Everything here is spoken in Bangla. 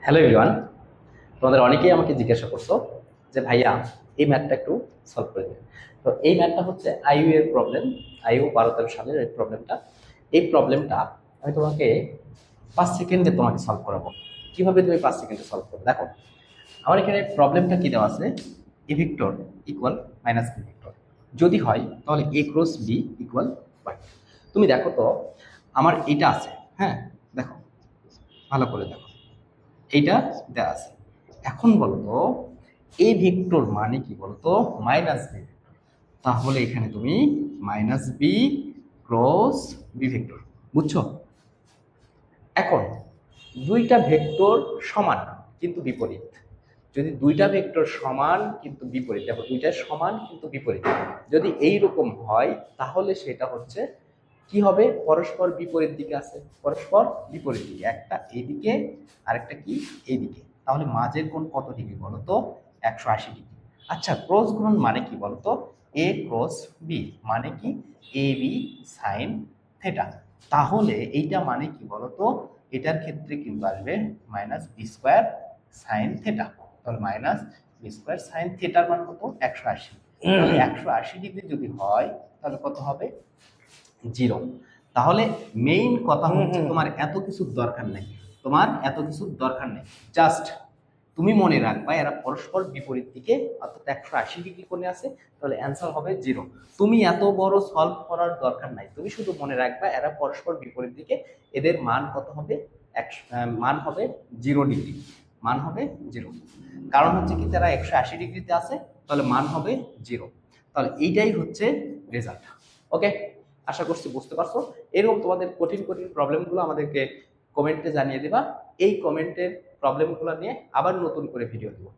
হ্যালো এভরিওয়ান, তোমাদের অনেকেই আমাকে জিজ্ঞাসা করছো যে ভাইয়া এই ম্যাথটা একটু সলভ করে দিন। তো এই ম্যাথটা হচ্ছে আইইউ এর প্রবলেম। আইইউ 12-13 সালের এই প্রবলেমটা। এই প্রবলেমটা আমি তোমাকে 5 সেকেন্ডে তোমাকে সলভ করাবো। কিভাবে তুমি 5 সেকেন্ডে সলভ করবে দেখো। আমার এখানে প্রবলেমটা কি দেওয়া আছে, A vector equal minus B vector যদি হয় তাহলে A cross B equal Y. তুমি দেখো তো আমার এইটা আছে, হ্যাঁ দেখো, ভালো করে দেখো, এইটা দেওয়া আছে। এখন বলো তো এ ভেক্টর মানে কি বলো তো, মাইনাস বি। তাহলে এখানে তুমি minus B cross B vector, বুঝছো? এখন দুইটা ভেক্টর সমান কিন্তু বিপরীত। যদি দুইটা ভেক্টর সমান কিন্তু বিপরীত, দেখো দুইটা সমান কিন্তু বিপরীত, যদি এই রকম হয় তাহলে সেটা হচ্ছে কি হবে, পরস্পর বিপরীত দিকে আছে, পরস্পর বিপরীত দিকে, একটা এইদিকে আরেকটা কি এইদিকে। তাহলে মাঝের কোণ কত ডিগ্রি বলো তো, 180 ডিগ্রি। আচ্ছা, ক্রস গুণন মানে কি বলো তো, এ ক্রস বি মানে কি, এ বি সাইন থেটা। তাহলে এইটা মানে কি বলতো, এটার ক্ষেত্রে কিন্তু আসবে minus B square sine theta. তাহলে মাইনাস বি স্কোয়ার সাইন থেটার মান কত, 180। তাহলে 180 ডিগ্রি যদি হয় তাহলে কত হবে, 0। তাহলে মেইন কথা হচ্ছে তোমার এত কিছুর দরকার নেই, তোমার এত কিছুর দরকার নেই, জাস্ট তুমি মনে রাখবা এরা পরস্পর বিপরীত দিকে, অর্থাৎ 180 ডিগ্রি কোণে আছে। তাহলে অ্যান্সার হবে 0। তুমি এত বড় সলভ করার দরকার নাই, তুমি শুধু মনে রাখবা এরা পরস্পর বিপরীত দিকে, এদের মান কত হবে, মান হবে 0 ডিগ্রি, মান হবে 0। কারণ হচ্ছে কি, তারা 180 ডিগ্রিতে আছে, তাহলে মান হবে 0। তাহলে এইটাই হচ্ছে রেজাল্ট। ওকে, আশা করছি বুঝতে পারছো। এরকম তোমাদের কঠিন কঠিন প্রবলেমগুলো আমাদেরকে কমেন্টে জানিয়ে দিবা। এই কমেন্টের প্রবলেমগুলো নিয়ে আবার নতুন করে ভিডিও দেবো।